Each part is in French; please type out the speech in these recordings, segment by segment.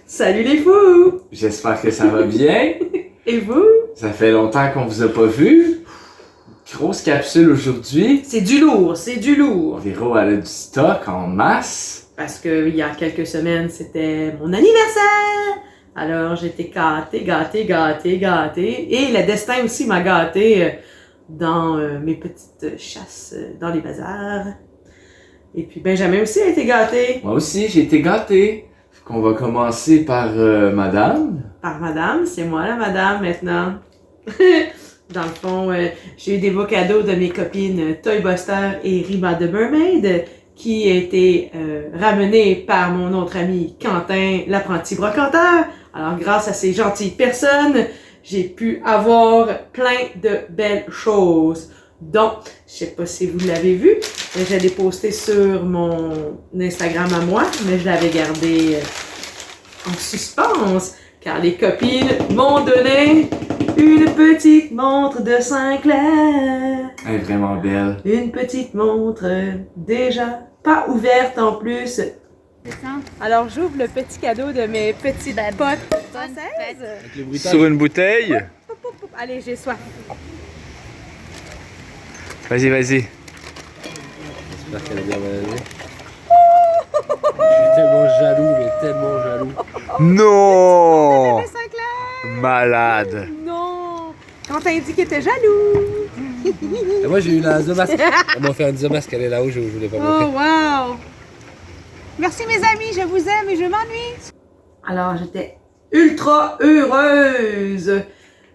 Salut les fous! J'espère que ça va bien. Et vous? Ça fait longtemps qu'on vous a pas vu. Grosse capsule aujourd'hui. C'est du lourd, c'est du lourd. Véro, elle a du stock en masse. Parce que il y a quelques semaines, c'était mon anniversaire. Alors j'étais gâtée. Et le destin aussi m'a gâtée dans mes petites chasses dans les bazars. Et puis Benjamin aussi a été gâté. Moi aussi, j'ai été gâté. Qu'on va commencer par madame. Par madame, c'est moi la madame maintenant. Dans le fond, j'ai eu des beaux cadeaux de mes copines Toy Buster et Rima the Mermaid, qui a été ramené par mon autre ami Quentin, l'apprenti brocanteur. Alors, grâce à ces gentilles personnes, j'ai pu avoir plein de belles choses. Donc, je sais pas si vous l'avez vu, mais je l'ai posté sur mon Instagram à moi, mais je l'avais gardé en suspense, car les copines m'ont donné une petite montre de Sinclair. Elle est vraiment belle. Une petite montre déjà pas ouverte en plus. Alors j'ouvre le petit cadeau de mes petites potes françaises. Sur une bouteille. Allez, j'ai soif. Vas-y. J'espère qu'elle a bien mangé. Je suis tellement jaloux, mais tellement jaloux. Non! Sinclair! Malade. Non! Quentin dit qu'il était jaloux. Et moi j'ai eu la The Mask. On m'a offert une The Mask, elle est là-haut, je voulais pas montrer. Oh wow! Merci mes amis, je vous aime et je m'ennuie. Alors j'étais ultra heureuse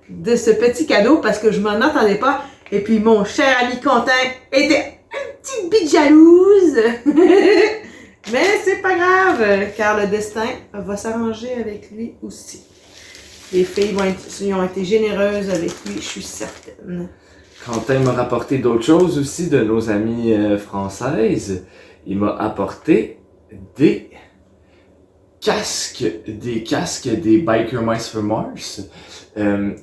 de ce petit cadeau parce que je m'en attendais pas. Et puis mon cher ami Quentin était une petite bite jalouse. Mais c'est pas grave, car le destin va s'arranger avec lui aussi. Les filles ont été généreuses avec lui, je suis certaine. Quentin m'a rapporté d'autres choses aussi de nos amies françaises. Il m'a apporté des casques des Biker Mice for Mars.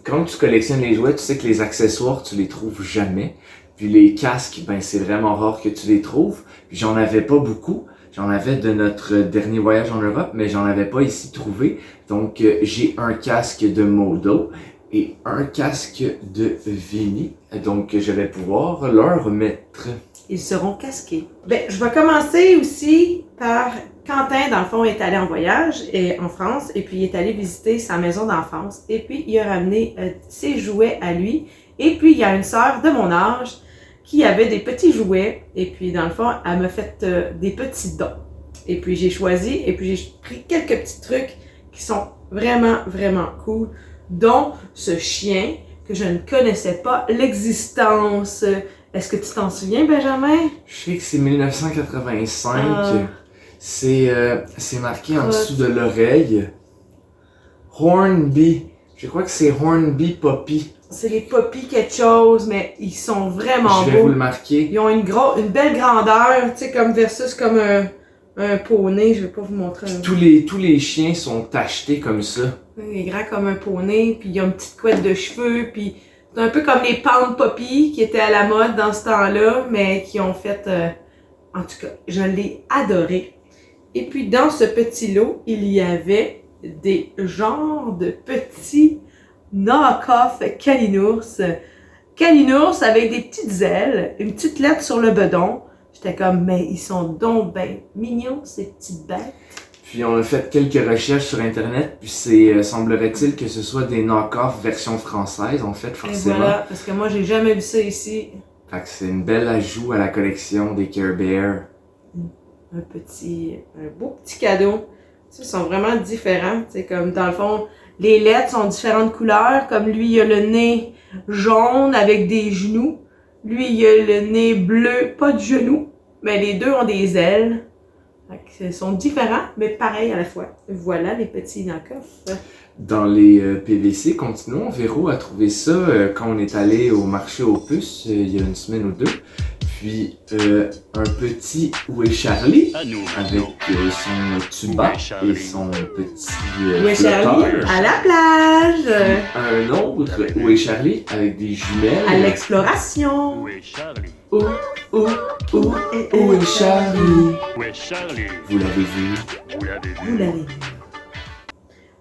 Quand tu collectionnes les jouets, tu sais que les accessoires, tu les trouves jamais. Puis les casques, ben c'est vraiment rare que tu les trouves. Puis j'en avais pas beaucoup. J'en avais de notre dernier voyage en Europe, mais j'en avais pas ici trouvé. Donc j'ai un casque de Modo et un casque de Vinny. Donc je vais pouvoir leur mettre. Ils seront casqués. Ben, je vais commencer aussi par Quentin, dans le fond, est allé en voyage en France et puis il est allé visiter sa maison d'enfance. Et puis il a ramené ses jouets à lui. Et puis il y a une sœur de mon âge qui avait des petits jouets. Et puis dans le fond, elle m'a fait des petits dons. Et puis j'ai choisi et puis j'ai pris quelques petits trucs qui sont vraiment, vraiment cool. Dont ce chien que je ne connaissais pas l'existence. Est-ce que tu t'en souviens, Benjamin? Je sais que c'est 1985. C'est marqué en dessous de l'oreille. Hornby. Je crois que c'est Hornby Poppy. C'est les Poppy quelque chose, mais ils sont vraiment beaux. Je vais vous le marquer. Ils ont une belle grandeur, tu sais, comme versus comme un poney. Je vais pas vous montrer. Tous les chiens sont achetés comme ça. Il est grand comme un poney, puis il a une petite couette de cheveux, puis c'est un peu comme les Pound Poppy qui étaient à la mode dans ce temps-là, mais qui ont fait... en tout cas, je l'ai adoré. Et puis dans ce petit lot, il y avait des genres de petits knock-off Kalinours. Kalinours avec des petites ailes, une petite lettre sur le bedon. J'étais comme, mais ils sont donc ben mignons, ces petites bêtes. Puis on a fait quelques recherches sur internet, puis semblerait-il que ce soit des knock-off version française, en fait, forcément. Et voilà, parce que moi j'ai jamais vu ça ici. Fait que c'est une belle ajout à la collection des Care Bears. Un beau petit cadeau. Ils sont vraiment différents. C'est comme dans le fond, les lettres sont différentes couleurs. Comme lui, il a le nez jaune avec des genoux. Lui, il a le nez bleu, pas de genoux. Mais les deux ont des ailes. Ils sont différents, mais pareils à la fois. Voilà les petits knock-off. Dans les PVC, continuons. Véro a trouvé ça quand on est allé au marché aux puces il y a une semaine ou deux. Puis un petit Où est Charlie avec son tuba et son petit Où est Charlie? À la plage! Un autre Où est Charlie avec des jumelles. À l'exploration! Où est Charlie? Où est Charlie? Où est Charlie? Vous l'avez vu? Vous l'avez Vous vu? l'avez vu.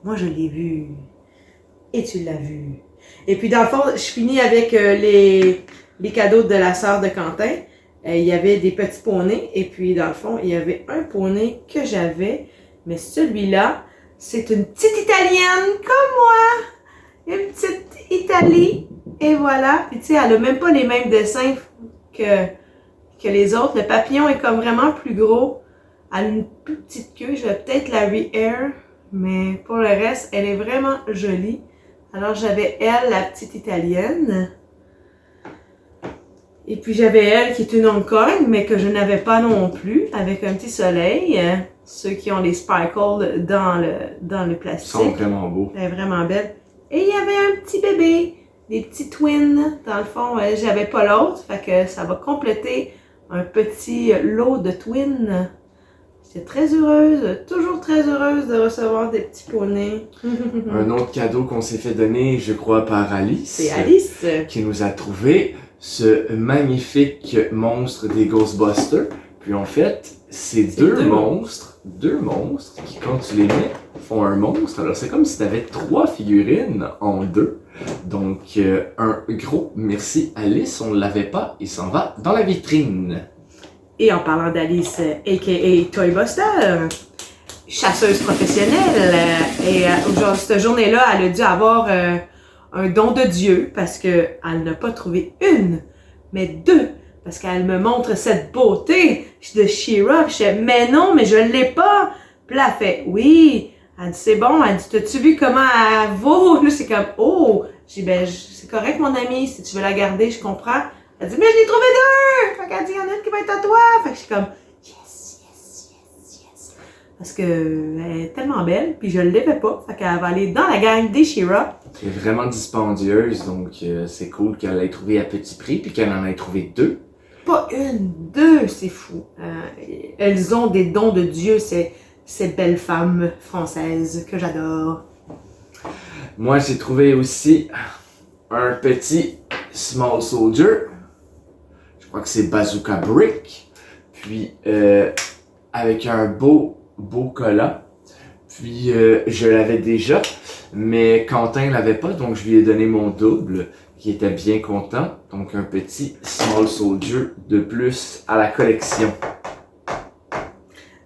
moi je l'ai vu. Et tu l'as vu. Et puis dans le fond, je finis avec les cadeaux de la sœur de Quentin. Il y avait des petits poneys. Et puis dans le fond, il y avait un poney que j'avais. Mais celui-là, c'est une petite Italienne comme moi. Une petite Italie. Et voilà. Puis tu sais, elle a même pas les mêmes dessins que les autres. Le papillon est comme vraiment plus gros. Elle a une plus petite queue. Je vais peut-être la re-air. Mais pour le reste, elle est vraiment jolie. Alors j'avais elle, la petite italienne. Et puis j'avais elle qui est une Hong Kong, mais que je n'avais pas non plus, avec un petit soleil. Ceux qui ont les sparkles dans le Ils plastique. sont vraiment beaux. Elle est vraiment belle. Et il y avait un petit bébé, des petits twins. Dans le fond, j'avais pas l'autre, fait que ça va compléter un petit lot de twins. J'étais très heureuse, toujours très heureuse de recevoir des petits poneys. Un autre cadeau qu'on s'est fait donner, je crois, par Alice. C'est Alice. Qui nous a trouvé ce magnifique monstre des Ghostbusters. Puis en fait, c'est deux monstres qui, quand tu les mets, font un monstre. Alors c'est comme si tu avais 3 figurines en 2. Donc un gros merci Alice, on ne l'avait pas, il s'en va dans la vitrine. Et en parlant d'Alice, a.k.a. Toy Buster, chasseuse professionnelle, et aujourd'hui, cette journée-là, elle a dû avoir un don de Dieu parce qu'elle n'a pas trouvé une, mais 2. Parce qu'elle me montre cette beauté de She-Ra. Je dis, mais non, mais je l'ai pas. Puis là, elle fait, oui. Elle dit, c'est bon. Elle dit, t'as-tu vu comment elle vaut? Là, c'est comme, oh. Je dis, ben, c'est correct, mon ami. Si tu veux la garder, je comprends. Elle dit, mais je l'ai trouvé 2! Fait qu'elle dit, il y en a une qui va être à toi. Fait que je suis comme, yes. Parce que elle est tellement belle, puis je ne l'avais pas. Fait qu'elle va aller dans la gang des She-Ra. Elle est vraiment dispendieuse, donc c'est cool qu'elle l'ait trouvé à petit prix, puis qu'elle en ait trouvé 2. Pas une, 2, c'est fou. Elles ont des dons de Dieu, ces belles femmes françaises que j'adore. Moi, j'ai trouvé aussi un petit Small Soldier. Je crois que c'est Bazooka Brick. Puis, avec un beau collant. Puis, je l'avais déjà, mais Quentin l'avait pas, donc je lui ai donné mon double, qui était bien content. Donc, un petit Small Soldier de plus à la collection.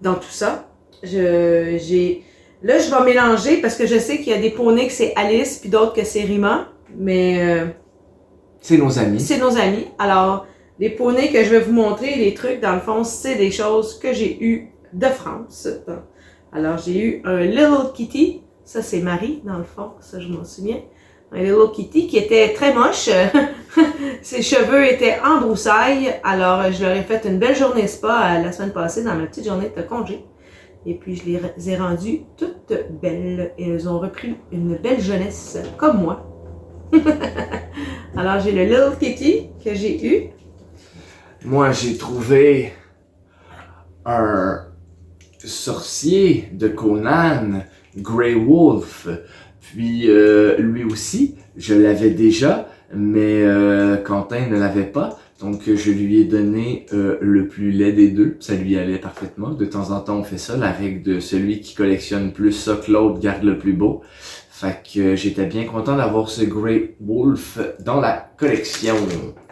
Dans tout ça, là, je vais mélanger parce que je sais qu'il y a des poneys que c'est Alice, puis d'autres que c'est Rima, mais... c'est nos amis. C'est nos amis. Alors, les poneys que je vais vous montrer, les trucs, dans le fond, c'est des choses que j'ai eues de France. Alors, j'ai eu un Little Kitty. Ça, c'est Marie, dans le fond. Ça, je m'en souviens. Un Little Kitty qui était très moche. Ses cheveux étaient en broussailles. Alors, je leur ai fait une belle journée spa la semaine passée, dans ma petite journée de congé. Et puis, je les ai rendues toutes belles. Et elles ont repris une belle jeunesse, comme moi. Alors, j'ai le Little Kitty que j'ai eu. Moi, j'ai trouvé un sorcier de Conan, Grey Wolf. Puis, lui aussi, je l'avais déjà, mais Quentin ne l'avait pas. Donc, je lui ai donné le plus laid des 2. Ça lui allait parfaitement. De temps en temps, on fait ça. La règle de celui qui collectionne plus ça que l'autre garde le plus beau. Fait que j'étais bien content d'avoir ce Grey Wolf dans la collection.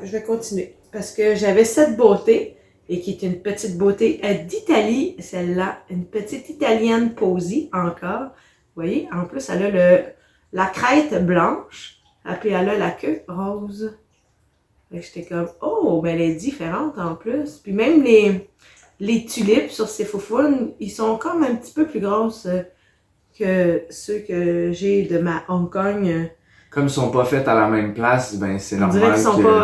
Je vais continuer. Parce que j'avais cette beauté, et qui est une petite beauté d'Italie. Celle-là, une petite italienne posy encore. Vous voyez, en plus, elle a la crête blanche. Puis elle a la queue rose. J'étais comme, oh, mais elle est différente en plus. Puis même les tulipes sur ces foufounes, ils sont comme un petit peu plus grosses que ceux que j'ai de ma Hong Kong. Comme ils sont pas faits à la même place, ben c'est normal. On dirait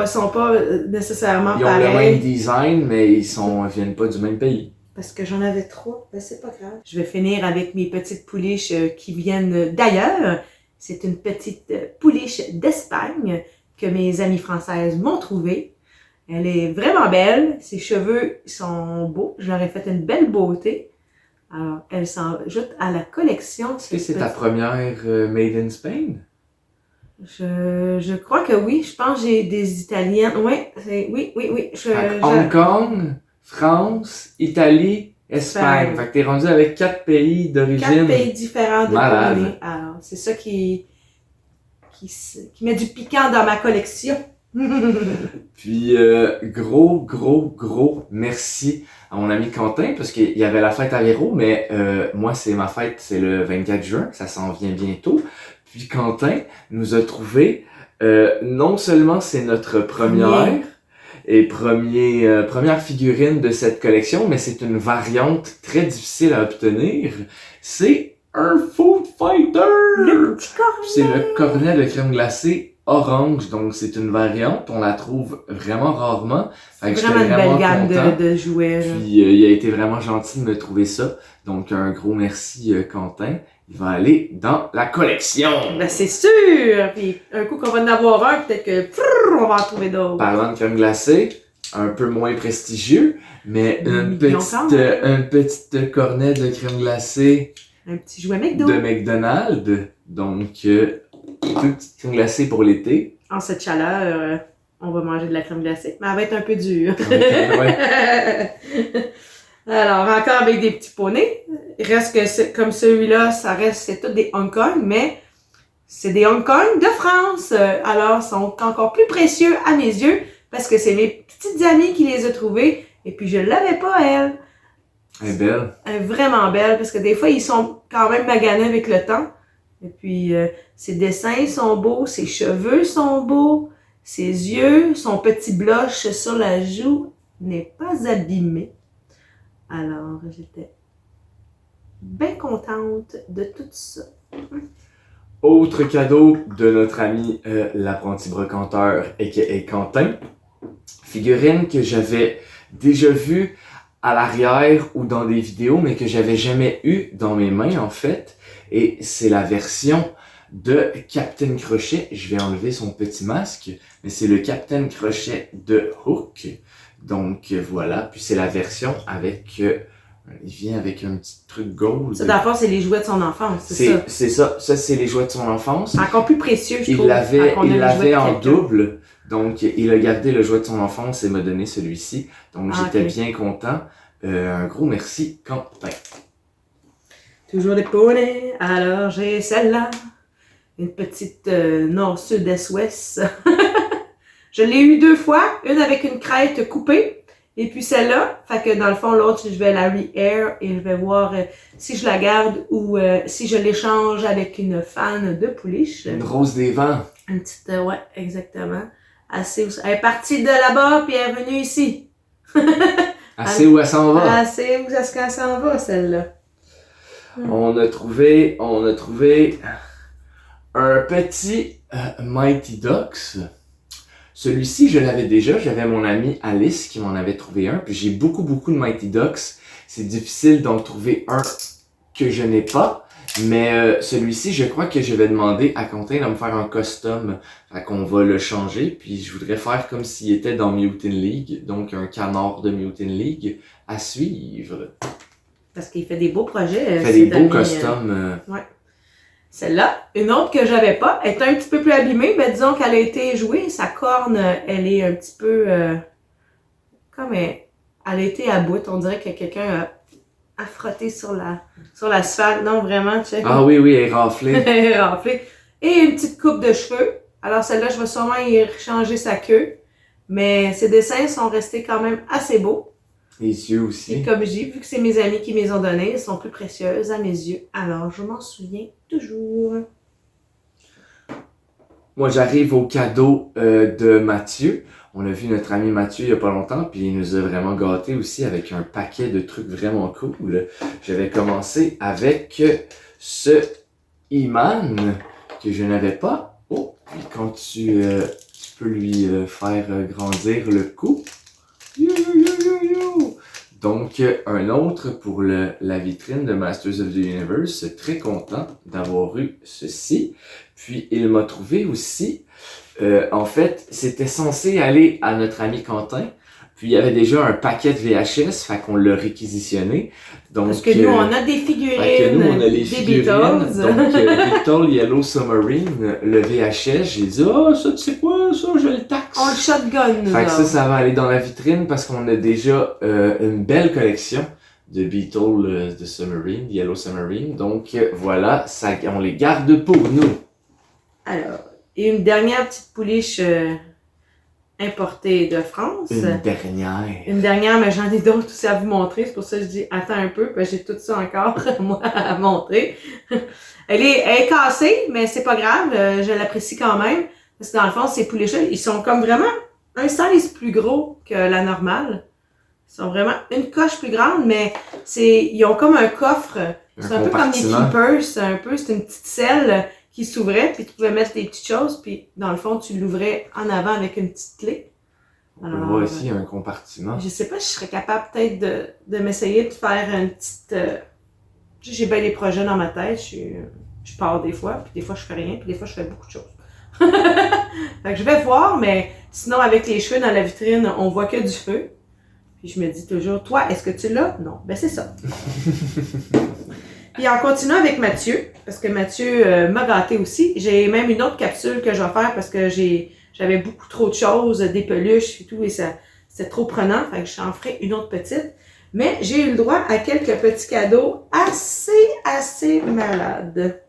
qu'ils sont pas nécessairement ils ont pareils. le même design, mais ils viennent pas du même pays. Parce que j'en avais 3, ben c'est pas grave. Je vais finir avec mes petites pouliches qui viennent d'ailleurs. C'est une petite pouliche d'Espagne que mes amies françaises m'ont trouvée. Elle est vraiment belle. Ses cheveux sont beaux. Je leur ai fait une belle beauté. Alors, elle s'ajoute à la collection. Est-ce que c'est ta première Made in Spain? Je crois que oui. Je pense que j'ai des Italiennes. Oui. Hong Kong, France, Italie, Espagne. Fait que t'es rendu avec 4 pays d'origine. 4 pays différents de Malade. poney. Alors, c'est ça qui met du piquant dans ma collection. Puis, gros merci à mon ami Quentin, parce qu'il y avait la fête à Véro, mais moi, c'est ma fête, c'est le 24 juin, ça s'en vient bientôt. Puis Quentin nous a trouvé, non seulement c'est notre première figurine de cette collection, mais c'est une variante très difficile à obtenir. C'est un Food Fighter! Le petit cornet! C'est le cornet de crème glacée orange, donc c'est une variante, on la trouve vraiment rarement. Fait que Vraiment j'étais une belle gamme content. de jouets. Là. Puis il a été vraiment gentil de me trouver ça. Donc un gros merci Quentin. Il va aller dans la collection. Ben c'est sûr! Puis un coup qu'on va en avoir un, peut-être que on va en trouver d'autres. Parlant de crème glacée, un peu moins prestigieux, mais une petite cornet de crème glacée Un petit jouet McDo. de McDonald's. Donc deux petites crèmes glacées pour l'été. En cette chaleur, on va manger de la crème glacée. Mais elle va être un peu dure. Ouais. Alors, encore avec des petits poneys. Il reste que comme celui-là, c'est tous des Hong Kong, mais c'est des Hong Kong de France. Alors, ils sont encore plus précieux à mes yeux parce que c'est mes petites amies qui les ont trouvés et puis je l'avais pas, elle. Elle est belle. Elle est vraiment belle parce que des fois, ils sont quand même maganés avec le temps. Et puis, ses dessins sont beaux, ses cheveux sont beaux, ses yeux, son petit blush sur la joue n'est pas abîmé. Alors, j'étais bien contente de tout ça. Autre cadeau de notre ami l'apprenti brocanteur aka Quentin. Figurine que j'avais déjà vue à l'arrière ou dans des vidéos, mais que j'avais jamais eu dans mes mains en fait. Et c'est la version de Captain Crochet. Je vais enlever son petit masque, mais c'est le Captain Crochet de Hook. Donc voilà, puis c'est la version avec... il vient avec un petit truc gold. Ça, d'abord, c'est les jouets de son enfance, c'est ça. C'est ça. Ça, c'est les jouets de son enfance. Encore plus précieux, je trouve. Il l'avait quand on a les jouets de en quelqu'un. double. Donc, il a gardé le jouet de son enfance et m'a donné celui-ci. Donc, Ah, j'étais ok. bien content. Un gros merci, Quentin. Toujours des poneys, alors j'ai celle-là. Une petite nord-sud, est-ouest. Je l'ai eu 2 fois, une avec une crête coupée, et puis celle-là. Fait que dans le fond, l'autre, je vais la re-air et je vais voir si je la garde ou si je l'échange avec une fan de pouliche. Une rose des vents. Une petite, ouais, exactement. Elle est partie de là-bas, puis elle est revenue ici. Assez où elle s'en va. Assez où est-ce qu'elle s'en va, celle-là? On a trouvé un petit Mighty Ducks. Celui-ci, je l'avais déjà. J'avais mon amie Alice qui m'en avait trouvé un. Puis j'ai beaucoup de Mighty Ducks. C'est difficile d'en trouver un que je n'ai pas. Mais celui-ci, je crois que je vais demander à Quentin de me faire un custom. Fait qu'on va le changer. Puis je voudrais faire comme s'il était dans Mutant League. Donc un canard de Mutant League à suivre. Parce qu'il fait des beaux projets. Il fait des beaux customs. Ouais. Celle-là, une autre que j'avais pas, est un petit peu plus abîmée, mais disons qu'elle a été jouée, sa corne, elle est un petit peu comme elle a été à bout. On dirait que quelqu'un a frotté sur l'asphalte. Non, vraiment, check. Ah oui, elle est raflée. Elle est raflée. Et une petite coupe de cheveux. Alors celle-là, je vais sûrement y changer sa queue. Mais ses dessins sont restés quand même assez beaux. Les yeux Et aussi. comme j'ai vu que c'est mes amis qui me les ont données, elles sont plus précieuses à mes yeux. Alors, je m'en souviens toujours. Moi, j'arrive au cadeau de Mathieu. On a vu notre ami Mathieu il y a pas longtemps, puis il nous a vraiment gâtés aussi avec un paquet de trucs vraiment cool. Je vais commencer avec ce Iman que je n'avais pas. Oh, puis quand tu peux lui faire grandir le cou. You, you, you, you. Donc, un autre pour la vitrine de Masters of the Universe. Très content d'avoir eu ceci. Puis, il m'a trouvé aussi, en fait, c'était censé aller à notre ami Quentin. Puis, il y avait déjà un paquet de VHS, fait qu'on l'a réquisitionné. Donc, Parce que nous, on a des figurines, fait que nous, on a les des figurines. Beatles. Donc, Beatles Yellow Submarine, le VHS, j'ai dit, ah, ça, tu sais quoi, ça, je le taxe. On le shotgun, nous Fait que autres. ça va aller dans la vitrine parce qu'on a déjà une belle collection de Beetle de Submarine, Yellow Submarine. Donc voilà, ça, on les garde pour nous. Alors, et une dernière petite pouliche importée de France. Une dernière. Une dernière, mais j'en ai d'autres aussi à vous montrer. C'est pour ça que je dis attends un peu, parce que j'ai tout ça encore, moi, à montrer. Elle est cassée, mais c'est pas grave, je l'apprécie quand même. Parce que dans le fond, ces pouliches-là, ils sont comme vraiment un size plus gros que la normale. Ils sont vraiment une coche plus grande, mais ils ont comme un coffre. C'est un peu comme les Keepers, c'est une petite selle qui s'ouvrait, puis tu pouvais mettre tes petites choses, puis dans le fond, tu l'ouvrais en avant avec une petite clé. Alors, on voit ici un compartiment. Je sais pas si je serais capable peut-être de m'essayer de faire une petite... j'ai bien des projets dans ma tête, je pars des fois, puis des fois je fais rien, puis des fois je fais beaucoup de choses. Fait que je vais voir, mais sinon avec les cheveux dans la vitrine, on voit que du feu. Puis je me dis toujours, toi, est-ce que tu l'as? Non. Ben c'est ça. Puis en continuant avec Mathieu, parce que Mathieu m'a gâté aussi, j'ai même une autre capsule que je vais faire parce que j'avais beaucoup trop de choses, des peluches et tout, et c'était trop prenant, fait que j'en ferai une autre petite. Mais j'ai eu le droit à quelques petits cadeaux assez malades.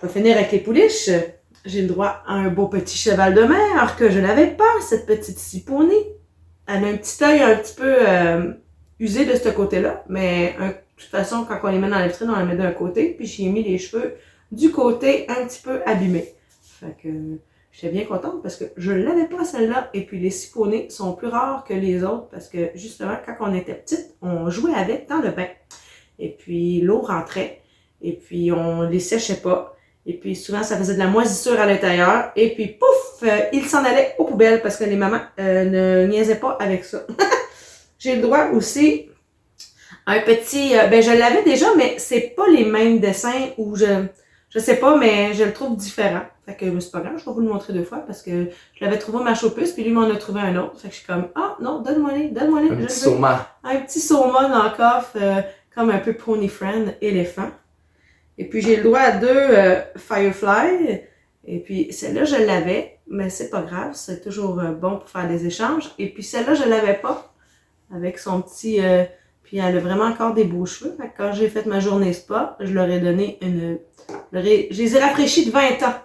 On va finir avec les pouliches. J'ai le droit à un beau petit cheval de mer que je n'avais pas, cette petite ciponée. Elle a un petit œil un petit peu usé de ce côté-là, mais de toute façon, quand on les met dans la vitrine, on les met d'un côté, puis j'ai mis les cheveux du côté un petit peu abîmés. Fait que j'étais bien contente parce que je ne l'avais pas celle-là, et puis les ciponnées sont plus rares que les autres parce que justement, quand on était petite, on jouait avec dans le bain. Et puis l'eau rentrait, et puis on les séchait pas. Et puis souvent, ça faisait de la moisissure à l'intérieur. Et puis pouf, ils s'en allaient aux poubelles parce que les mamans ne niaisaient pas avec ça. J'ai le droit aussi à un petit... je l'avais déjà, mais c'est pas les mêmes dessins où je sais pas, mais je le trouve différent. Fait que c'est pas grave, je vais vous le montrer deux fois parce que je l'avais trouvé au marché aux puces, puis lui m'en a trouvé un autre. Fait que je suis comme, ah non, donne-moi-les. Un petit soma. Un petit soma dans le coffre, comme un peu Pony Friend, éléphant. Et puis, j'ai le droit à deux Firefly. Et puis, celle-là, je l'avais, mais c'est pas grave. C'est toujours bon pour faire des échanges. Et puis, celle-là, je l'avais pas. Avec son petit... puis, elle a vraiment encore des beaux cheveux. Fait que quand j'ai fait ma journée spa, je leur ai donné je les ai rafraîchis de 20 ans.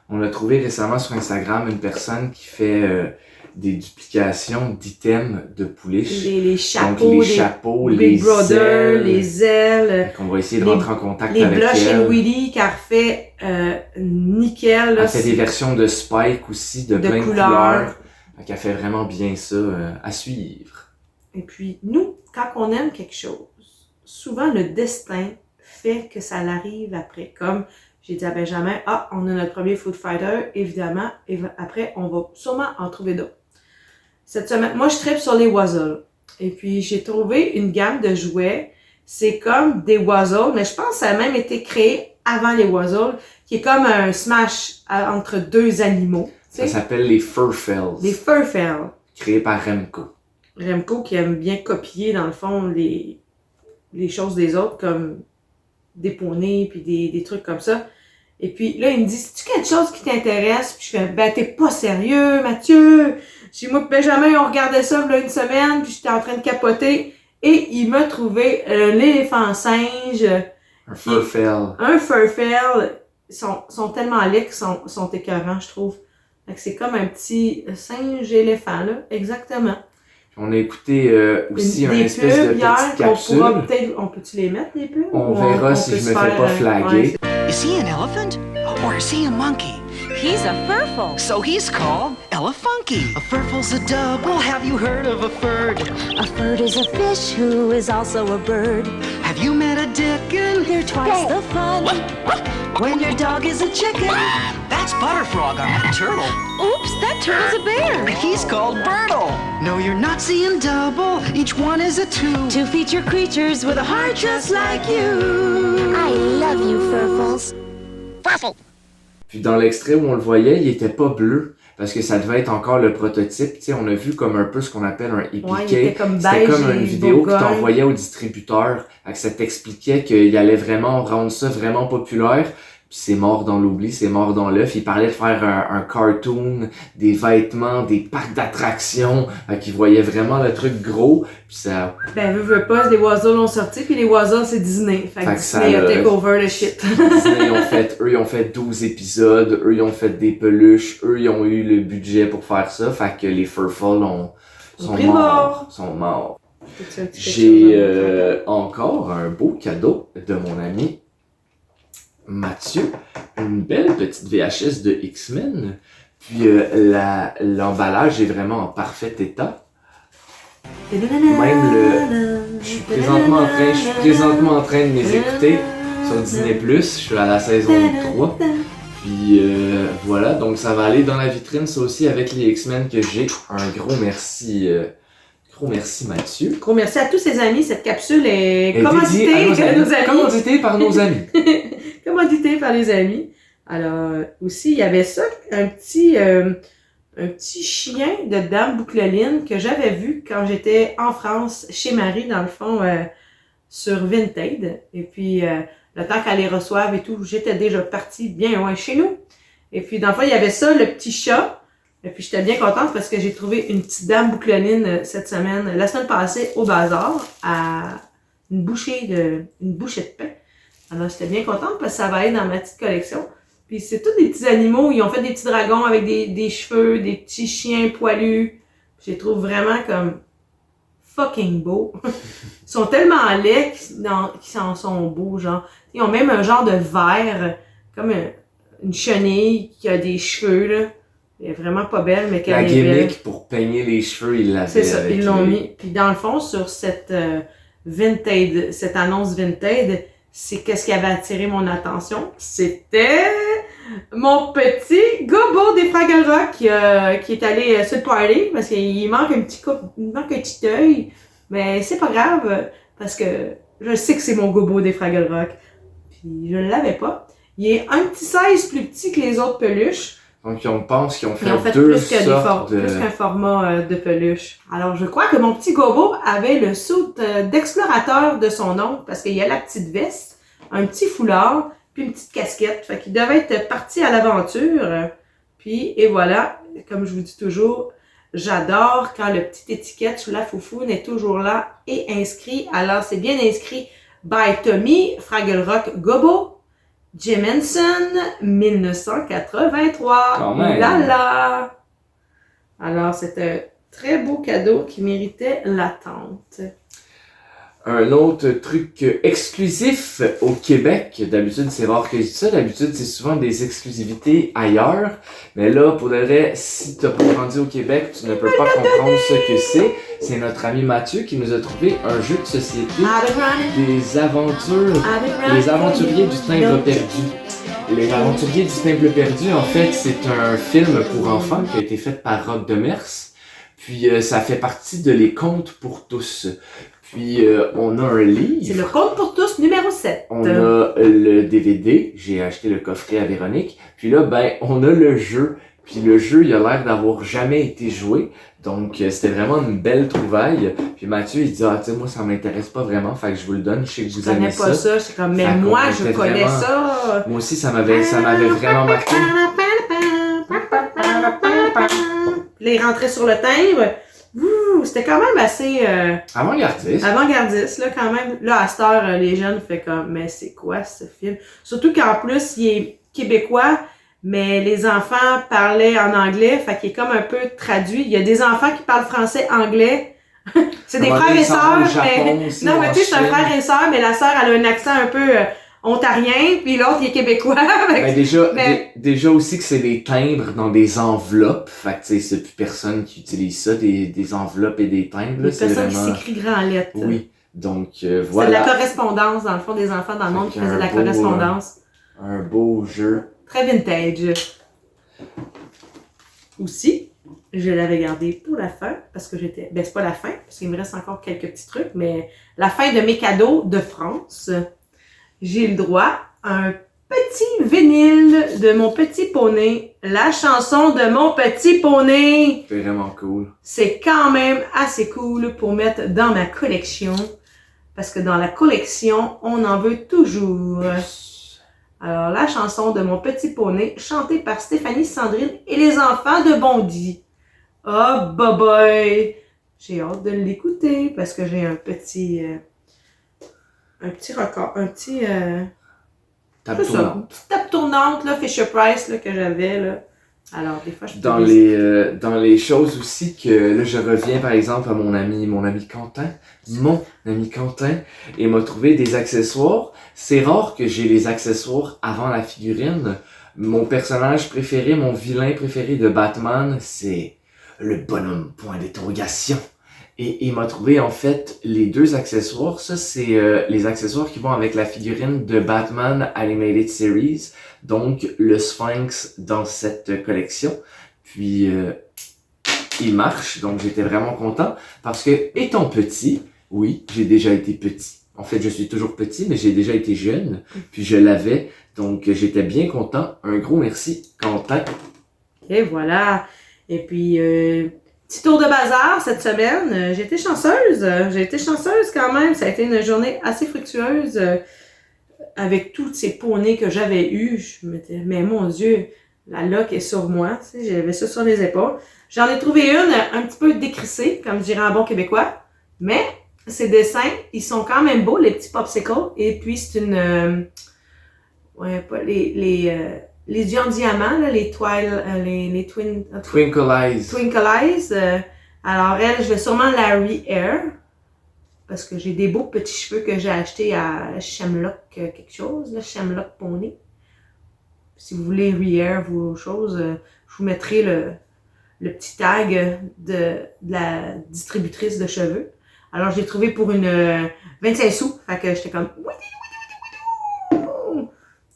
On a trouvé récemment sur Instagram une personne qui fait des duplications d'items de pouliches. Les chapeaux, donc, les chapeaux, Big les Brother, ailes. Les ailes. On va essayer de rentrer en contact les avec Blush elle. and Willy, qu'elle refait nickel. Là, elle fait des versions de Spike aussi, de plein de couleurs. Elle fait vraiment bien ça à suivre. Et puis, nous, quand on aime quelque chose, souvent le destin fait que ça l'arrive après. Comme j'ai dit à Benjamin, on a notre premier Food Fighter, évidemment, et après, on va sûrement en trouver d'autres. Cette semaine, moi, je tripe sur les Wazzles. Et puis, j'ai trouvé une gamme de jouets. C'est comme des Wazzles, mais je pense que ça a même été créé avant les Wazzles, qui est comme un smash entre deux animaux. Ça s'appelle les Furfels. Les Furfels. Créés par Remco. Remco qui aime bien copier, dans le fond, les choses des autres, comme des poneys, puis des trucs comme ça. Et puis là, il me dit, c'est-tu quelque chose qui t'intéresse? Puis je fais, t'es pas sérieux, Mathieu! Chez moi, Benjamin, on regardait ça là, une semaine, puis j'étais en train de capoter. Et il m'a trouvé l'éléphant singe. Un Furfel. Un Furfel. Ils sont tellement laids qu'ils sont écœurants, je trouve. Fait que c'est comme un petit singe-éléphant, là. Exactement. On a écouté aussi un espèce de petite capsule. On peut-tu les mettre, les pubs? On verra si je me fais pas flaguer. Is he an elephant or is he a monkey? He's a furful. So he's called Elefunky. A furful's a dub. Well, have you heard of a furd? A furd is a fish who is also a bird. Have you met a dickon? They're twice the fun. When your dog is a chicken. That's Butterfrog on that turtle. Oops, that turtle's a bear. He's called Birdle. No, you're not seeing double. Each one is a two. Two feature creatures with a heart just like you. I love you, furfles. Furfle. Puis dans l'extrait où on le voyait, il était pas bleu. Parce que ça devait être encore le prototype. Tu sais, on a vu comme un peu ce qu'on appelle un EPK. Ouais, c'était comme une vidéo que t'envoyais au distributeur. Que ça t'expliquait qu'il allait vraiment rendre ça vraiment populaire. puis c'est mort dans l'oubli, c'est mort dans l'œuf. Il parlait de faire un cartoon, des vêtements, des parcs d'attractions, fait qu'il voyait vraiment le truc gros, puis ça... Ben, veux pas, les Wazzles l'ont sorti, puis les Wazzles, c'est Disney. Fait que Disney a take over le shit. Disney, ils ont fait 12 épisodes, eux, ils ont fait des peluches, eux, ils ont eu le budget pour faire ça, fait que les Furful sont morts. J'ai encore un beau cadeau de mon ami Mathieu, une belle petite VHS de X-Men, puis l'emballage est vraiment en parfait état. Je suis présentement en train de les écouter sur Disney+, je suis à la saison 3, puis voilà, donc ça va aller dans la vitrine, ça aussi avec les X-Men que j'ai. Un gros merci Mathieu. Gros merci à tous ses amis. Cette capsule est commanditée par nos amis. Commanditée par nos amis. Commanditée par les amis. Alors, aussi, il y avait ça, un petit chien de Dame Boucleline que j'avais vu quand j'étais en France, chez Marie, dans le fond, sur Vinted. Et puis, le temps qu'elle les reçoive et tout, j'étais déjà partie bien loin chez nous. Et puis, dans le fond, il y avait ça, le petit chat. Et puis, j'étais bien contente parce que j'ai trouvé une petite Dame Boucleline cette semaine, la semaine passée, au bazar, à une bouchée de pain. Alors, j'étais bien contente parce que ça va aller dans ma petite collection. Puis, c'est tous des petits animaux. Ils ont fait des petits dragons avec des cheveux, des petits chiens poilus. Je les trouve vraiment comme fucking beaux. Ils sont tellement laids qu'ils en sont beaux, genre. Ils ont même un genre de verre, comme une chenille qui a des cheveux, là. Elle est vraiment pas belle, mais qu'elle est belle. La gimmick pour peigner les cheveux, ils l'avaient. C'est ça, ils l'ont mis. Puis dans le fond, sur cette annonce Vinted, c'est qu'est-ce qui avait attiré mon attention? C'était mon petit gobo des Fraggle Rock qui est allé sur le party parce qu'il manque un petit œil. Mais c'est pas grave parce que je sais que c'est mon gobo des Fraggle Rock. Puis je ne l'avais pas. Il est un petit size plus petit que les autres peluches. Donc, on pense qu'ils ont fait deux sortes plus qu'un format de peluche. Alors, je crois que mon petit gobo avait le suit d'explorateur de son oncle, parce qu'il y a la petite veste, un petit foulard, puis une petite casquette. Fait qu'il devait être parti à l'aventure. Puis, et voilà, comme je vous dis toujours, j'adore quand le petit étiquette sur la foufoune est toujours là et inscrit. Alors, c'est bien inscrit « By Tommy, Fraggle Rock Gobo ». Jim Henson, 1983. Quand même. Là. Alors, c'est un très beau cadeau qui méritait l'attente. Un autre truc exclusif au Québec, d'habitude c'est rare que je dise ça, d'habitude c'est souvent des exclusivités ailleurs, mais là pour le vrai, si t'as pas grandi au Québec, tu ne peux pas comprendre ce que c'est notre ami Mathieu qui nous a trouvé un jeu de société, des aventuriers du timbre perdu. Les aventuriers du timbre perdu, en fait, c'est un film pour enfants qui a été fait par Rock Demers, puis ça fait partie de Les Contes pour tous. Puis on a un livre. C'est le Conte pour tous numéro 7. On a le DVD. J'ai acheté le coffret à Véronique. Puis là, on a le jeu. Puis le jeu, il a l'air d'avoir jamais été joué. Donc c'était vraiment une belle trouvaille. Puis Mathieu, il dit tu sais, moi ça m'intéresse pas vraiment, fait que je vous le donne. Je sais que vous aimez ça. Je connais pas ça. C'est comme, mais moi je connais ça. Moi aussi, ça m'avait vraiment marqué. Là, il rentrait sur le timbre. C'était quand même assez... Avant-gardiste. Avant-gardiste, là, quand même. Là, à cette heure, les jeunes font comme, mais c'est quoi ce film? Surtout qu'en plus, il est québécois, mais les enfants parlaient en anglais, fait qu'il est comme un peu traduit. Il y a des enfants qui parlent français-anglais. C'est des frères et sœurs, mais... Non, mais tu sais, c'est un frère et sœur, mais la sœur, elle a un accent un peu... ontarien, puis l'autre, il est québécois. Déjà aussi que c'est des timbres dans des enveloppes. Fait que, tu sais, c'est plus personne qui utilise ça, des enveloppes et des timbres. C'est personne qui s'écrit grand lettres. Oui. Donc, voilà. C'est de la correspondance, dans le fond, des enfants dans le monde qui faisaient de la correspondance. Un beau jeu. Très vintage. Aussi, je l'avais gardé pour la fin, parce que j'étais... Ben, c'est pas la fin, parce qu'il me reste encore quelques petits trucs, mais la fin de mes cadeaux de France. J'ai le droit à un petit vinyle de mon petit poney. La chanson de mon petit poney. C'est vraiment cool. C'est quand même assez cool pour mettre dans ma collection. Parce que dans la collection, on en veut toujours. Alors, la chanson de Mon Petit Poney, chantée par Stéphanie Sandrine et les enfants de Bondy. Oh, boy! J'ai hâte de l'écouter parce que j'ai un petit record, Tape c'est ça, tournante. une petite tape tournante, là, Fisher-Price, là, que j'avais, là. Alors, des fois, je peux Dans les choses aussi que, là, je reviens par exemple à mon ami Quentin. Mon ami Quentin, et m'a trouvé des accessoires. C'est rare que j'ai les accessoires avant la figurine. Mon personnage préféré, mon vilain préféré de Batman, c'est le bonhomme point d'interrogation. Et il m'a trouvé en fait les deux accessoires. Ça, c'est les accessoires qui vont avec la figurine de Batman Animated Series. Donc, le Sphinx dans cette collection. Puis, il marche. Donc, j'étais vraiment content. Parce que, étant petit, oui, j'ai déjà été petit. En fait, je suis toujours petit, mais j'ai déjà été jeune. Puis, je l'avais. Donc, j'étais bien content. Un gros merci, Quentin. Et voilà. Et puis, petit tour de bazar cette semaine. J'ai été chanceuse. J'ai été chanceuse quand même. Ça a été une journée assez fructueuse. Avec tous ces poneys que j'avais eus, je me disais, mais mon Dieu, la loque est sur moi. Tu sais, j'avais ça sur les épaules. J'en ai trouvé une un petit peu décrissée, comme je dirais en bon québécois. Mais ces dessins, ils sont quand même beaux, les petits popsicles. Et puis, c'est une... pas les yeux en diamant, là, les Twinkle Eyes. Twinkle Eyes. Alors, elle, je vais sûrement la re-air. Parce que j'ai des beaux petits cheveux que j'ai achetés à Shamlock quelque chose, là, Shamlock Pony. Si vous voulez re-air vos choses, je vous mettrai le petit tag de la distributrice de cheveux. Alors, je l'ai trouvé pour une 25 sous. Fait que j'étais comme...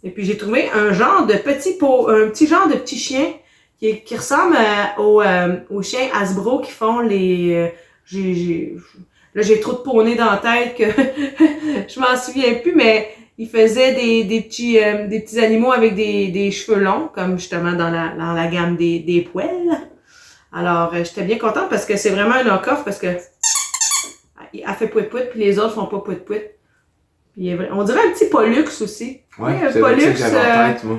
Et puis, j'ai trouvé un petit genre de petit chien qui ressemble aux chiens Hasbro qui font les... Là, j'ai trop de poneys dans la tête que je m'en souviens plus, mais ils faisaient des petits animaux avec des cheveux longs, comme justement dans la gamme des poêles. Alors, j'étais bien contente parce que c'est vraiment un knock-off parce que elle fait pouet-pouet, puis les autres font pas pouet-pouet. Puis on dirait un petit Pollux aussi. Ouais, Oui, c'est vrai que j'avais en tête, moi.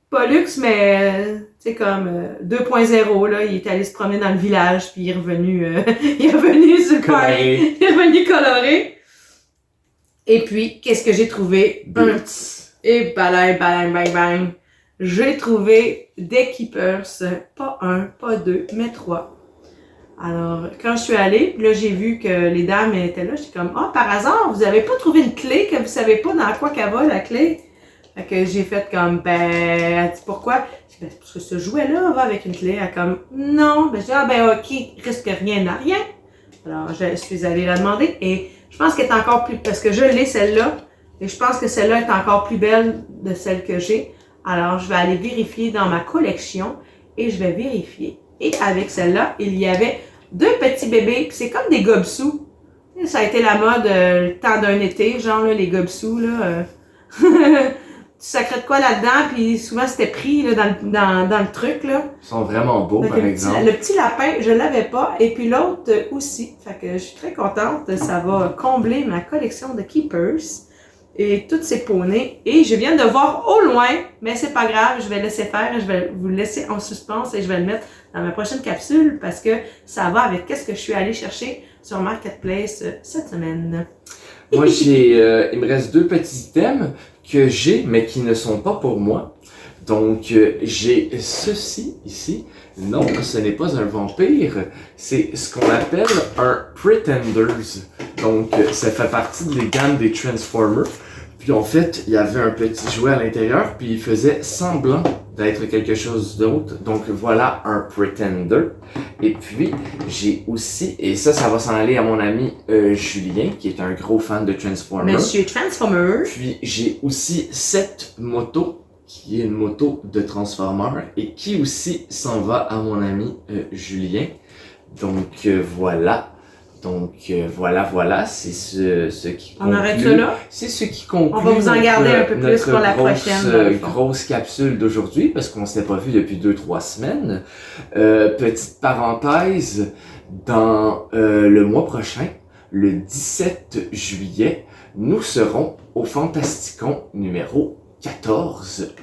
Pollux, mais tu sais, comme 2.0, là, il est allé se promener dans le village, puis il est revenu, il est revenu super, Coloré. il est revenu coloré. Et puis, qu'est-ce que j'ai trouvé? Boots. Et bang, bang, bang, bang. J'ai trouvé des Keepers, pas un, pas deux, mais 3. Alors, quand je suis allée, là, j'ai vu que les dames étaient là, j'étais comme, par hasard, vous avez pas trouvé une clé que vous savez pas dans quoi qu'elle va, la clé? Fait que j'ai fait comme, elle dit pourquoi? J'ai dit, parce que ce jouet-là va avec une clé. Elle comme, non. Ben, j'ai dit, ok, risque rien n'a rien. Alors, je suis allée la demander et je pense qu'elle est encore plus, parce que je l'ai celle-là, et je pense que celle-là est encore plus belle de celle que j'ai. Alors, je vais aller vérifier dans ma collection et je vais vérifier. Et avec celle-là, il y avait 2 petits bébés, puis c'est comme des gobsous. Ça a été la mode le temps d'un été, genre là, les gobsous, là. Tu sacrais de quoi là-dedans, puis souvent c'était pris là, dans le truc, là. Ils sont vraiment beaux, Donc, par exemple. le petit lapin, je l'avais pas, et puis l'autre aussi. Fait que je suis très contente, ça va combler ma collection de Keepers et toutes ces poneys. Et je viens de voir au loin, mais c'est pas grave, je vais laisser faire, je vais vous laisser en suspense et je vais le mettre dans ma prochaine capsule parce que ça va avec qu'est-ce que je suis allée chercher sur Marketplace cette semaine. Moi, il me reste 2 petits items que j'ai, mais qui ne sont pas pour moi. Donc, j'ai ceci ici. Non, ce n'est pas un vampire. C'est ce qu'on appelle un Pretenders. Donc, ça fait partie de les gammes des Transformers. Puis, en fait, il y avait un petit jouet à l'intérieur, puis il faisait semblant d'être quelque chose d'autre. Donc, voilà un Pretender. Et puis, j'ai aussi, et ça va s'en aller à mon ami Julien, qui est un gros fan de Transformers. Monsieur Transformer. Puis, j'ai aussi cette moto, qui est une moto de Transformers, et qui aussi s'en va à mon ami Julien. Donc, voilà. Donc voilà, c'est ce qui conclut. On arrête ça là? C'est ce qui conclut. On va vous en garder un peu plus pour la prochaine. Grosse capsule d'aujourd'hui, parce qu'on ne s'est pas vu depuis 2-3 semaines. Petite parenthèse, dans le mois prochain, le 17 juillet, nous serons au Fantasticon numéro 14.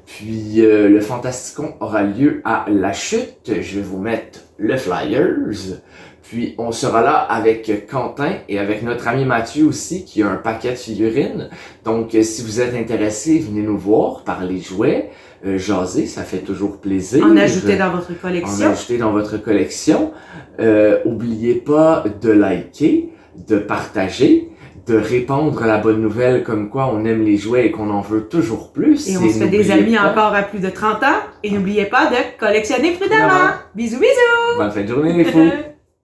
Puis le Fantasticon aura lieu à La Chute. Je vais vous mettre le flyers. Puis on sera là avec Quentin et avec notre ami Mathieu aussi qui a un paquet de figurines. Donc si vous êtes intéressés, venez nous voir, parler jouets, jaser, ça fait toujours plaisir. En ajouter dans votre collection. En ajouter dans votre collection. Oubliez pas de liker, de partager, de répandre la bonne nouvelle comme quoi on aime les jouets et qu'on en veut toujours plus. Et on se fait des amis encore à plus de 30 ans. Et n'oubliez pas de collectionner prudemment. Bisous, bisous! Bonne fin de journée les fous!